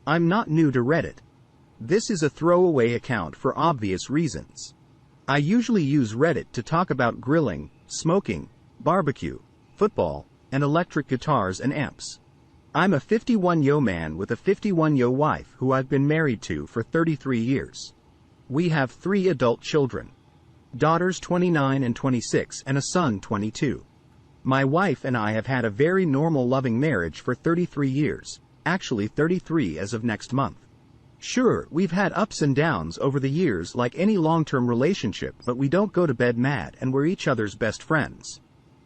I'm not new to Reddit. This is a throwaway account for obvious reasons. I usually use Reddit to talk about grilling, smoking, barbecue, football, and electric guitars and amps. I'm a 51-yo man with a 51-yo wife who I've been married to for 33 years. We have 3 adult children. Daughters 29 and 26 and a son 22. My wife and I have had a very normal loving marriage for 33 years, actually 33 as of next month. Sure, we've had ups and downs over the years like any long-term relationship, but we don't go to bed mad and we're each other's best friends.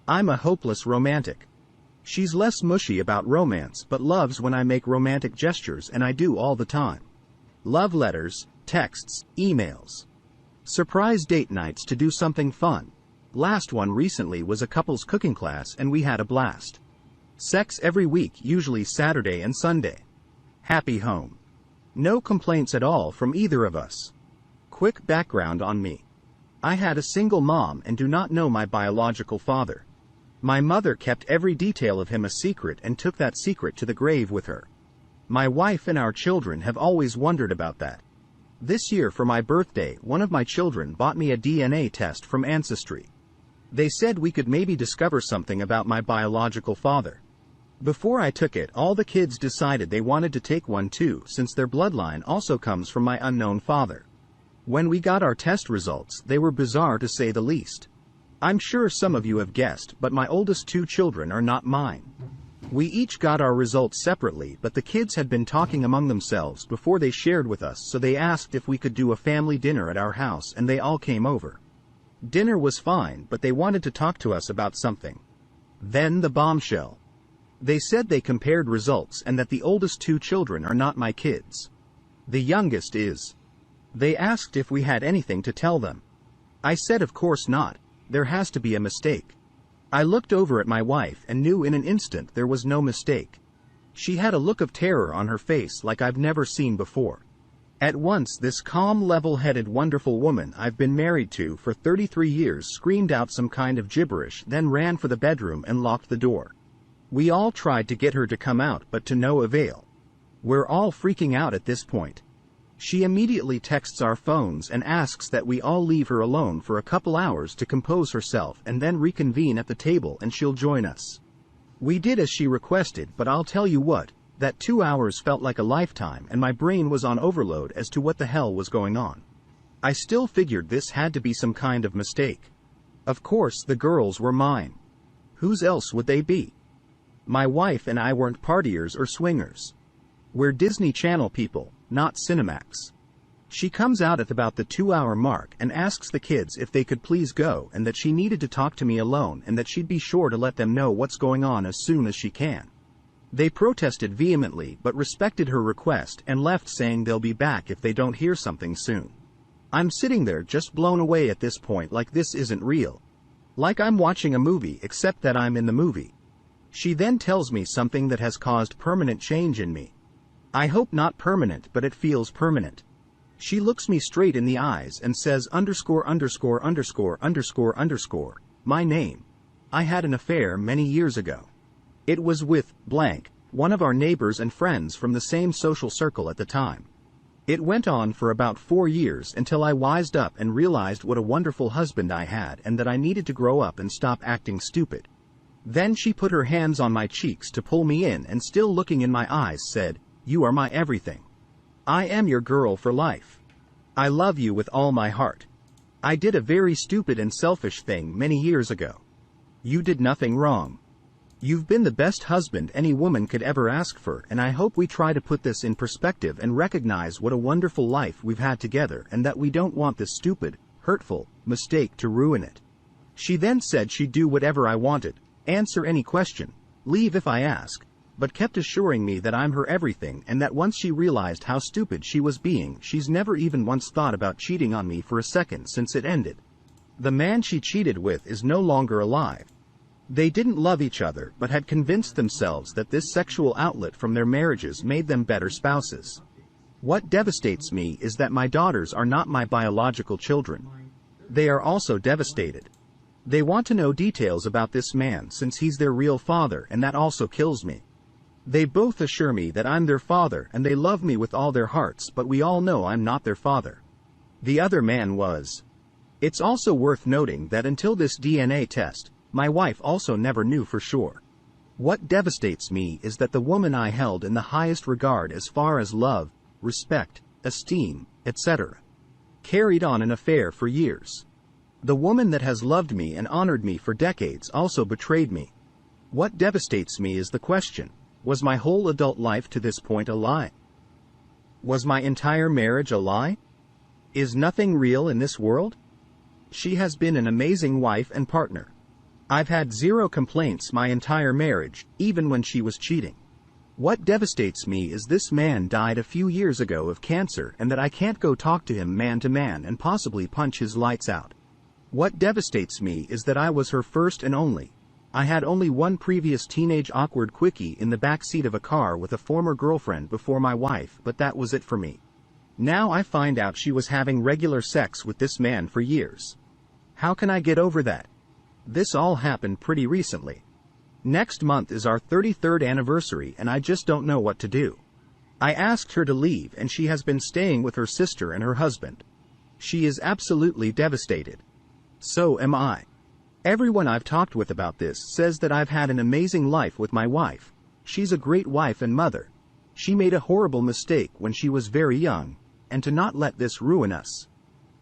I'm a hopeless romantic. She's less mushy about romance but loves when I make romantic gestures, and I do all the time. Love letters, texts, emails. Surprise date nights to do something fun. Last one recently was a couple's cooking class and we had a blast. Sex every week, usually Saturday and Sunday. Happy home. No complaints at all from either of us. Quick background on me. I had a single mom and do not know my biological father. My mother kept every detail of him a secret and took that secret to the grave with her. My wife and our children have always wondered about that. This year for my birthday, one of my children bought me a DNA test from Ancestry. They said we could maybe discover something about my biological father. Before I took it, all the kids decided they wanted to take one too, since their bloodline also comes from my unknown father. When we got our test results, they were bizarre to say the least. I'm sure some of you have guessed, but my oldest 2 children are not mine. We each got our results separately, but the kids had been talking among themselves before they shared with us, so they asked if we could do a family dinner at our house, and they all came over. Dinner was fine, but they wanted to talk to us about something. Then the bombshell. They said they compared results and that the oldest 2 children are not my kids. The youngest is. They asked if we had anything to tell them. I said of course not. There has to be a mistake. I looked over at my wife and knew in an instant there was no mistake. She had a look of terror on her face like I've never seen before. At once this calm, level-headed, wonderful woman I've been married to for 33 years screamed out some kind of gibberish, then ran for the bedroom and locked the door. We all tried to get her to come out, but to no avail. We're all freaking out at this point. She immediately texts our phones and asks that we all leave her alone for a couple hours to compose herself and then reconvene at the table and she'll join us. We did as she requested, but I'll tell you what, that 2 hours felt like a lifetime and my brain was on overload as to what the hell was going on. I still figured this had to be some kind of mistake. Of course the girls were mine. Whose else would they be? My wife and I weren't partiers or swingers. We're Disney Channel people, not Cinemax. She comes out at about the 2-hour mark and asks the kids if they could please go and that she needed to talk to me alone and that she'd be sure to let them know what's going on as soon as she can. They protested vehemently but respected her request and left saying they'll be back if they don't hear something soon. I'm sitting there just blown away at this point, like this isn't real. Like I'm watching a movie, except that I'm in the movie. She then tells me something that has caused permanent change in me. I hope not permanent, but it feels permanent. She looks me straight in the eyes and says ___________, my name. I had an affair many years ago. It was with blank, one of our neighbors and friends from the same social circle at the time. It went on for about 4 years until I wised up and realized what a wonderful husband I had and that I needed to grow up and stop acting stupid. Then she put her hands on my cheeks to pull me in and, still looking in my eyes, said, "You are my everything. I am your girl for life. I love you with all my heart. I did a very stupid and selfish thing many years ago. You did nothing wrong. You've been the best husband any woman could ever ask for, and I hope we try to put this in perspective and recognize what a wonderful life we've had together and that we don't want this stupid, hurtful mistake to ruin it." She then said she'd do whatever I wanted, answer any question, leave if I ask, but kept assuring me that I'm her everything and that once she realized how stupid she was being, she's never even once thought about cheating on me for a second since it ended. The man she cheated with is no longer alive. They didn't love each other but had convinced themselves that this sexual outlet from their marriages made them better spouses. What devastates me is that my daughters are not my biological children. They are also devastated. They want to know details about this man since he's their real father, and that also kills me. They both assure me that I'm their father and they love me with all their hearts, but we all know I'm not their father. The other man was. It's also worth noting that until this DNA test, my wife also never knew for sure. What devastates me is that the woman I held in the highest regard as far as love, respect, esteem, etc., carried on an affair for years. The woman that has loved me and honored me for decades also betrayed me. What devastates me is the question, was my whole adult life to this point a lie? Was my entire marriage a lie? Is nothing real in this world? She has been an amazing wife and partner. I've had zero complaints my entire marriage, even when she was cheating. What devastates me is this man died a few years ago of cancer and that I can't go talk to him man to man and possibly punch his lights out. What devastates me is that I was her first and only. I had only one previous teenage awkward quickie in the back seat of a car with a former girlfriend before my wife, but that was it for me. Now I find out she was having regular sex with this man for years. How can I get over that? This all happened pretty recently. Next month is our 33rd anniversary and I just don't know what to do. I asked her to leave and she has been staying with her sister and her husband. She is absolutely devastated. So am I. Everyone I've talked with about this says that I've had an amazing life with my wife. She's a great wife and mother. She made a horrible mistake when she was very young, and to not let this ruin us.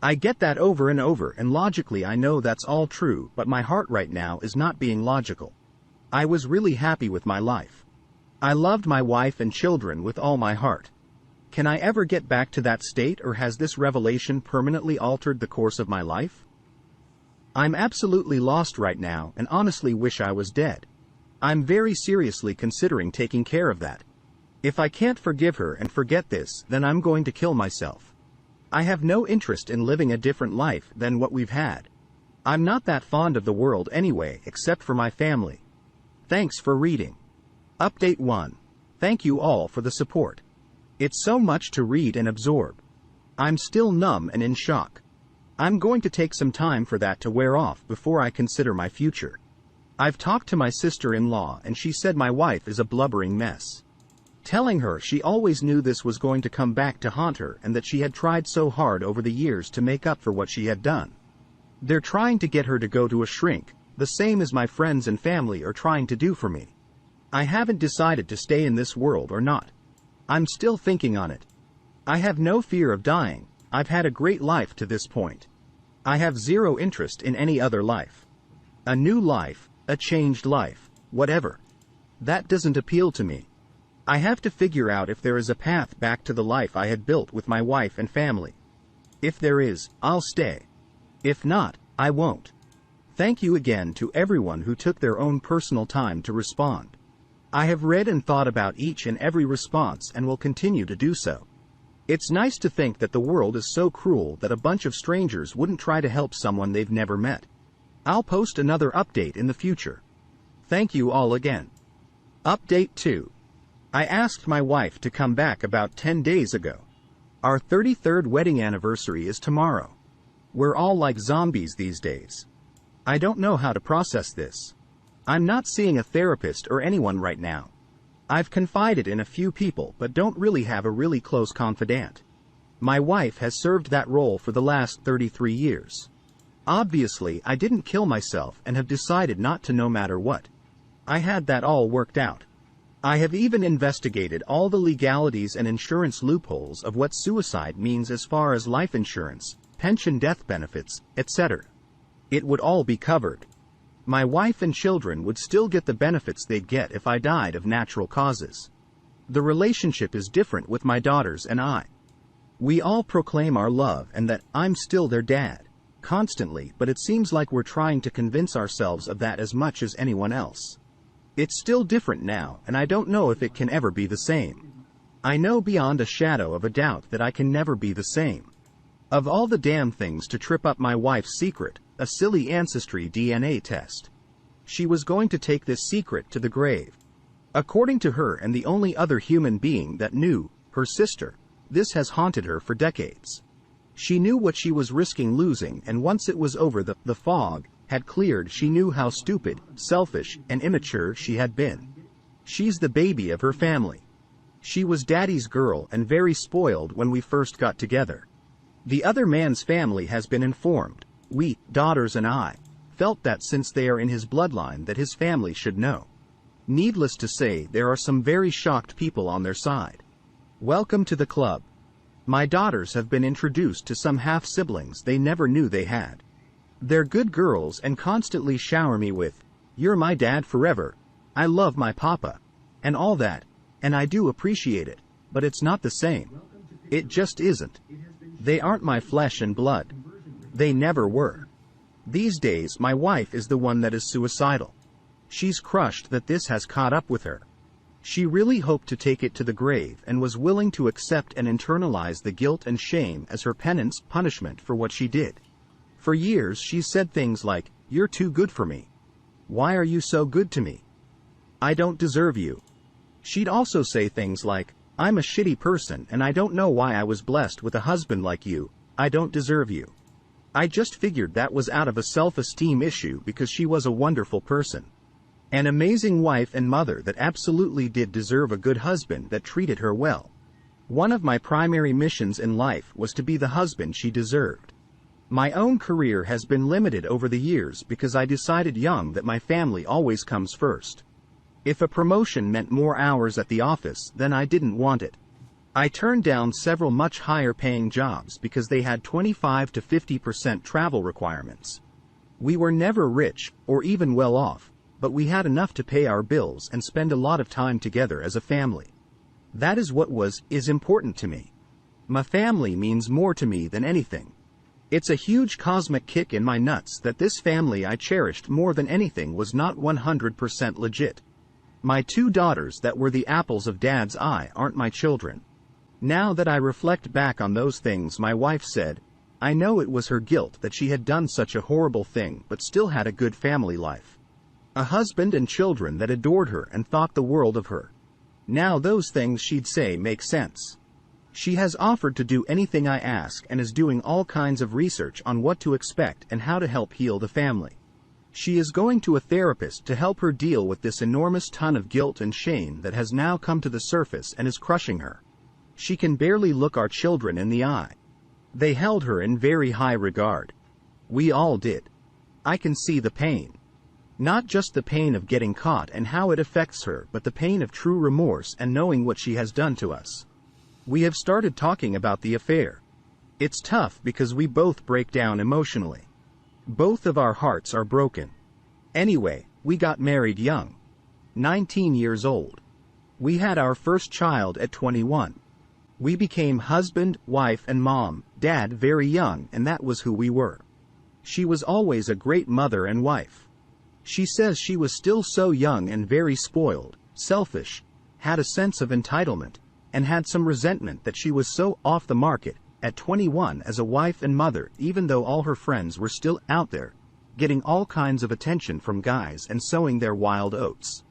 I get that over and over, and logically I know that's all true, but my heart right now is not being logical. I was really happy with my life. I loved my wife and children with all my heart. Can I ever get back to that state, or has this revelation permanently altered the course of my life? I'm absolutely lost right now and honestly wish I was dead. I'm very seriously considering taking care of that. If I can't forgive her and forget this, then I'm going to kill myself. I have no interest in living a different life than what we've had. I'm not that fond of the world anyway, except for my family. Thanks for reading. Update 1. Thank you all for the support. It's so much to read and absorb. I'm still numb and in shock. I'm going to take some time for that to wear off before I consider my future. I've talked to my sister-in-law and she said my wife is a blubbering mess. Telling her she always knew this was going to come back to haunt her and that she had tried so hard over the years to make up for what she had done. They're trying to get her to go to a shrink, the same as my friends and family are trying to do for me. I haven't decided to stay in this world or not. I'm still thinking on it. I have no fear of dying. I've had a great life to this point. I have zero interest in any other life. A new life, a changed life, whatever. That doesn't appeal to me. I have to figure out if there is a path back to the life I had built with my wife and family. If there is, I'll stay. If not, I won't. Thank you again to everyone who took their own personal time to respond. I have read and thought about each and every response and will continue to do so. It's nice to think that the world is so cruel that a bunch of strangers wouldn't try to help someone they've never met. I'll post another update in the future. Thank you all again. Update 2. I asked my wife to come back about 10 days ago. Our 33rd wedding anniversary is tomorrow. We're all like zombies these days. I don't know how to process this. I'm not seeing a therapist or anyone right now. I've confided in a few people but don't really have a really close confidant. My wife has served that role for the last 33 years. Obviously, I didn't kill myself and have decided not to no matter what. I had that all worked out. I have even investigated all the legalities and insurance loopholes of what suicide means as far as life insurance, pension death benefits, etc. It would all be covered. My wife and children would still get the benefits they'd get if I died of natural causes. The relationship is different with my daughters and I. We all proclaim our love and that I'm still their dad, constantly, but it seems like we're trying to convince ourselves of that as much as anyone else. It's still different now, and I don't know if it can ever be the same. I know beyond a shadow of a doubt that I can never be the same. Of all the damn things to trip up my wife's secret, a silly ancestry DNA test. She was going to take this secret to the grave. According to her and the only other human being that knew, her sister, this has haunted her for decades. She knew what she was risking losing, and once it was over, the fog had cleared. She knew how stupid, selfish, and immature she had been. She's the baby of her family. She was daddy's girl and very spoiled when we first got together. The other man's family has been informed. We, daughters and I, felt that since they are in his bloodline that his family should know. Needless to say, there are some very shocked people on their side. Welcome to the club. My daughters have been introduced to some half-siblings they never knew they had. They're good girls and constantly shower me with, "You're my dad forever," "I love my papa," and all that, and I do appreciate it, but it's not the same. It just isn't. They aren't my flesh and blood. They never were. These days my wife is the one that is suicidal. She's crushed that this has caught up with her. She really hoped to take it to the grave and was willing to accept and internalize the guilt and shame as her penance punishment for what she did. For years she's said things like, "You're too good for me. Why are you so good to me? I don't deserve you." She'd also say things like, "I'm a shitty person and I don't know why I was blessed with a husband like you. I don't deserve you." I just figured that was out of a self-esteem issue because she was a wonderful person. An amazing wife and mother that absolutely did deserve a good husband that treated her well. One of my primary missions in life was to be the husband she deserved. My own career has been limited over the years because I decided young that my family always comes first. If a promotion meant more hours at the office, then I didn't want it. I turned down several much higher paying jobs because they had 25 to 50% travel requirements. We were never rich, or even well off, but we had enough to pay our bills and spend a lot of time together as a family. That is what is important to me. My family means more to me than anything. It's a huge cosmic kick in my nuts that this family I cherished more than anything was not 100% legit. My two daughters that were the apples of Dad's eye aren't my children. Now that I reflect back on those things my wife said, I know it was her guilt that she had done such a horrible thing but still had a good family life. A husband and children that adored her and thought the world of her. Now those things she'd say make sense. She has offered to do anything I ask and is doing all kinds of research on what to expect and how to help heal the family. She is going to a therapist to help her deal with this enormous ton of guilt and shame that has now come to the surface and is crushing her. She can barely look our children in the eye. They held her in very high regard. We all did. I can see the pain. Not just the pain of getting caught and how it affects her, but the pain of true remorse and knowing what she has done to us. We have started talking about the affair. It's tough because we both break down emotionally. Both of our hearts are broken. Anyway, we got married young. 19 years old. We had our first child at 21. We became husband, wife, and mom, dad very young, and that was who we were. She was always a great mother and wife. She says she was still so young and very spoiled, selfish, had a sense of entitlement, and had some resentment that she was so off the market at 21 as a wife and mother, even though all her friends were still out there, getting all kinds of attention from guys and sowing their wild oats.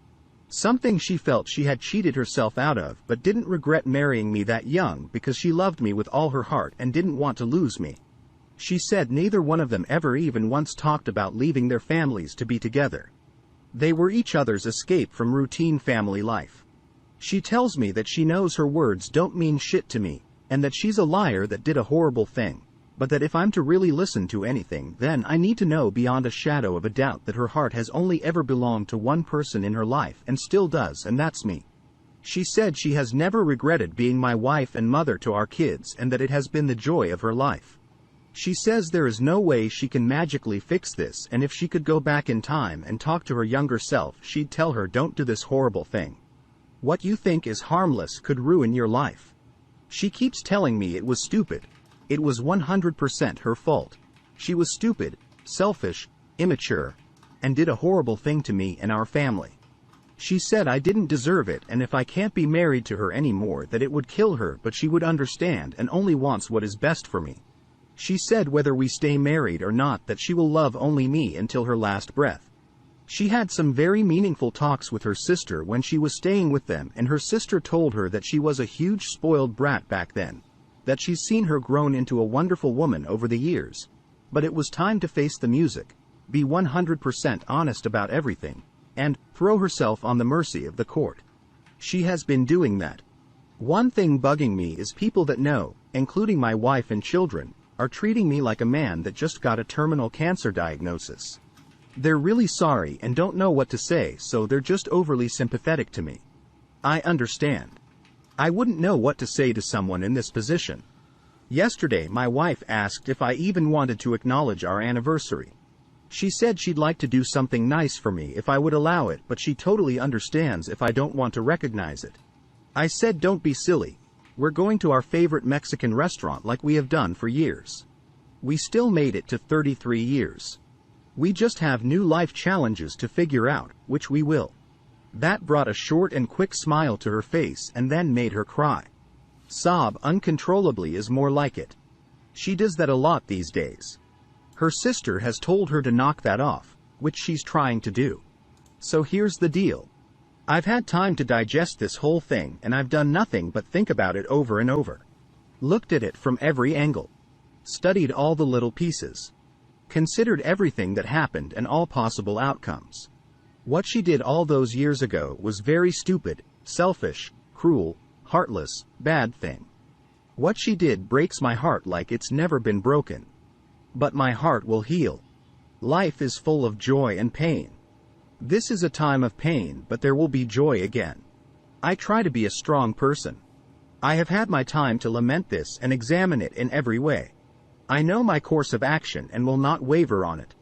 Something she felt she had cheated herself out of, but didn't regret marrying me that young because she loved me with all her heart and didn't want to lose me. She said neither one of them ever even once talked about leaving their families to be together. They were each other's escape from routine family life. She tells me that she knows her words don't mean shit to me, and that she's a liar that did a horrible thing, but that if I'm to really listen to anything, then I need to know beyond a shadow of a doubt that her heart has only ever belonged to one person in her life and still does, and that's me. She said she has never regretted being my wife and mother to our kids and that it has been the joy of her life. She says there is no way she can magically fix this, and if she could go back in time and talk to her younger self, she'd tell her, don't do this horrible thing. What you think is harmless could ruin your life. She keeps telling me it was stupid. It was 100% her fault. She was stupid, selfish, immature, and did a horrible thing to me and our family. She said I didn't deserve it, and if I can't be married to her anymore that it would kill her, but she would understand and only wants what is best for me. She said whether we stay married or not that she will love only me until her last breath. She had some very meaningful talks with her sister when she was staying with them, and her sister told her that she was a huge spoiled brat back then, that she's seen her grown into a wonderful woman over the years, but it was time to face the music, be 100% honest about everything, and throw herself on the mercy of the court. She has been doing that. One thing bugging me is people that know, including my wife and children, are treating me like a man that just got a terminal cancer diagnosis. They're really sorry and don't know what to say, so they're just overly sympathetic to me. I understand. I wouldn't know what to say to someone in this position. Yesterday my wife asked if I even wanted to acknowledge our anniversary. She said she'd like to do something nice for me if I would allow it, but she totally understands if I don't want to recognize it. I said, don't be silly. We're going to our favorite Mexican restaurant like we have done for years. We still made it to 33 years. We just have new life challenges to figure out, which we will. That brought a short and quick smile to her face and then made her cry. Sob uncontrollably is more like it. She does that a lot these days. Her sister has told her to knock that off, which she's trying to do. So here's the deal. I've had time to digest this whole thing and I've done nothing but think about it over and over. Looked at it from every angle. Studied all the little pieces. Considered everything that happened and all possible outcomes. What she did all those years ago was very stupid, selfish, cruel, heartless, bad thing. What she did breaks my heart like it's never been broken. But my heart will heal. Life is full of joy and pain. This is a time of pain, but there will be joy again. I try to be a strong person. I have had my time to lament this and examine it in every way. I know my course of action and will not waver on it.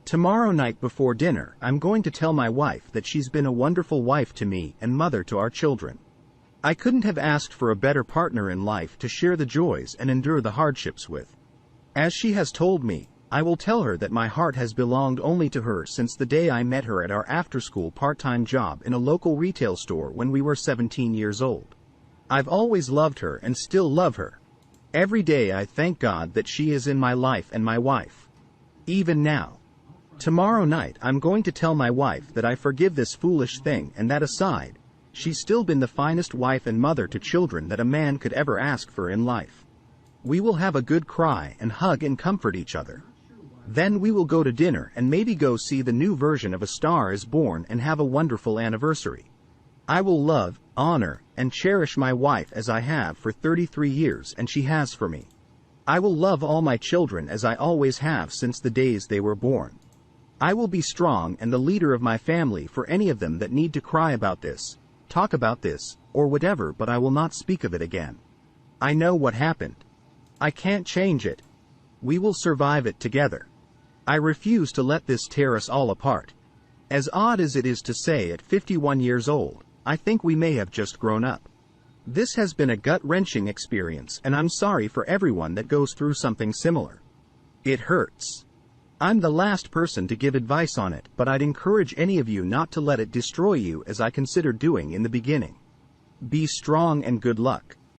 Tomorrow night before dinner, I'm going to tell my wife that she's been a wonderful wife to me and mother to our children. I couldn't have asked for a better partner in life to share the joys and endure the hardships with. As she has told me, I will tell her that my heart has belonged only to her since the day I met her at our after-school part-time job in a local retail store when we were 17 years old. I've always loved her and still love her. Every day I thank God that she is in my life and my wife. Even now. Tomorrow night I'm going to tell my wife that I forgive this foolish thing and that aside, she's still been the finest wife and mother to children that a man could ever ask for in life. We will have a good cry and hug and comfort each other. Then we will go to dinner and maybe go see the new version of A Star is Born and have a wonderful anniversary. I will love, honor, and cherish my wife as I have for 33 years and she has for me. I will love all my children as I always have since the days they were born. I will be strong and the leader of my family for any of them that need to cry about this, talk about this, or whatever, but I will not speak of it again. I know what happened. I can't change it. We will survive it together. I refuse to let this tear us all apart. As odd as it is to say at 51 years old, I think we may have just grown up. This has been a gut-wrenching experience and I'm sorry for everyone that goes through something similar. It hurts. I'm the last person to give advice on it, but I'd encourage any of you not to let it destroy you as I considered doing in the beginning. Be strong and good luck.